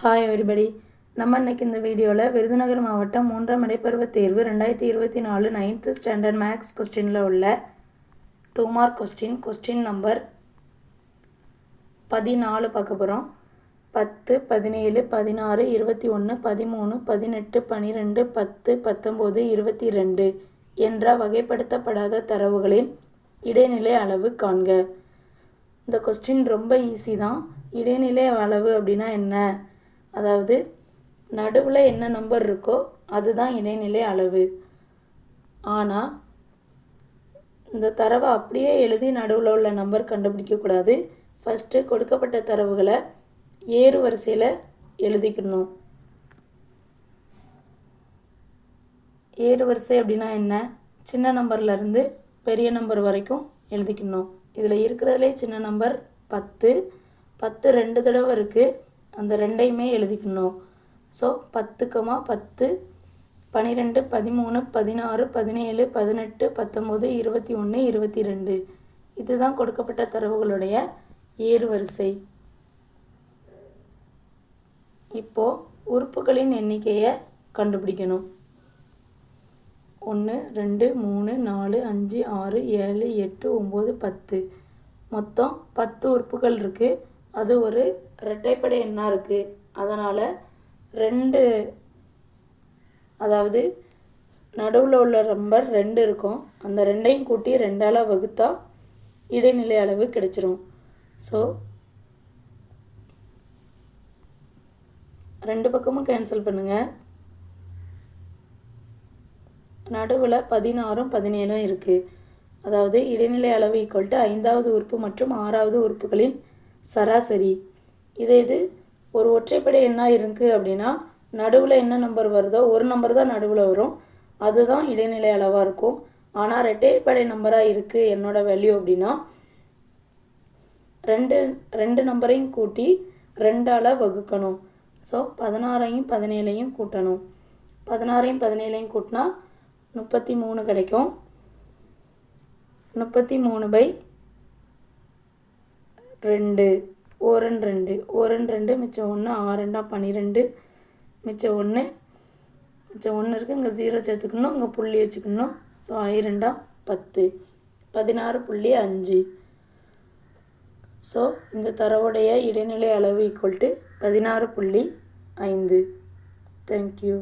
Hi everybody. நம்ம இன்னைக்கு இந்த வீடியோவில் விருதுநகர் மாவட்டம் 3ஆம் இடைப்பருவத் தேர்வு 2024 9th ஸ்டாண்டர்ட் மேக்ஸ் கொஸ்டினில் உள்ள 2 மார்க் கொஸ்டின் நம்பர் 14 பார்க்க போகிறோம். 10, 17, 16, 21, 13, 18, 12, 10, 19, 22 என்ற வகைப்படுத்தப்படாத தரவுகளின் இடைநிலை அளவு காண்க. இந்த கொஸ்டின் ரொம்ப ஈஸி தான். இடைநிலை அளவு அப்படின்னா என்ன? அதாவது நடுவில் என்ன நம்பர் இருக்கோ அதுதான் இடைநிலை அளவு. ஆனால் இந்த தரவை அப்படியே எழுதி நடுவில் உள்ள நம்பர் கண்டுபிடிக்கக்கூடாது. ஃபஸ்ட்டு கொடுக்கப்பட்ட தரவுகளை ஏறு வரிசையில் எழுதிக்கணும். ஏறு வரிசை அப்படின்னா என்ன? சின்ன நம்பர்லேருந்து பெரிய நம்பர் வரைக்கும் எழுதிக்கணும். இதில் இருக்கிறதுலே சின்ன நம்பர் 10. 10 2 தடவை இருக்குது, அந்த ரெண்டையுமே எழுதிக்கணும். ஸோ 10, 10, 12, 13, 16, 17, 18, 19, 21, 22 இதுதான் கொடுக்கப்பட்ட தரவுகளுடைய ஏறு வரிசை. இப்போது உறுப்புகளின் எண்ணிக்கையை கண்டுபிடிக்கணும். 1 2 3 4 5 6 7 8 9 10 மொத்தம் 10 உறுப்புகள் இருக்குது. அது ஒரு இரட்டைப்படை எண்ணாக இருக்குது. அதனால் 2, அதாவது நடுவில் உள்ள நம்பர் 2 இருக்கும். அந்த 2ஐயும் கூட்டி 2ஆல் வகுத்தா இடைநிலை அளவு கிடைச்சிரும். ஸோ 2 பக்கமும் கேன்சல் பண்ணுங்கள். நடுவில் 16ம் 17ம் இருக்குது. அதாவது இடைநிலை அளவு ஈக்குவல் டு 5வது உறுப்பு மற்றும் 6வது உறுப்புகளின் சராசரி. இது ஒரு ஒற்றைப்படை எண்ணாக இருக்குது அப்படின்னா நடுவில் என்ன நம்பர் வருதோ ஒரு நம்பர் தான் நடுவில் வரும், அதுதான் இடைநிலை அளவாக இருக்கும். ஆனால் இரட்டைப்படை நம்பராக இருக்குது என்னோடய வேல்யூ அப்படின்னா ரெண்டு நம்பரையும் கூட்டி 2ஆல் வகுக்கணும். ஸோ 16ஐயும் 17ஐயும் கூட்டணும். 16ஐயும் 17ஐயும் கூட்டினா 33 கிடைக்கும். 33/2 ஓரன் 2 மிச்சம் 1 6 12 மிச்சம் 1 இருக்குது. இங்கே 0 சேர்த்துக்கணும், இங்கே புள்ளி வச்சுக்கணும். ஸோ 2 10 16.5. ஸோ இந்த தரவுடைய இடைநிலை அளவு ஈக்குவல் டு 16.5. தேங்க்யூ.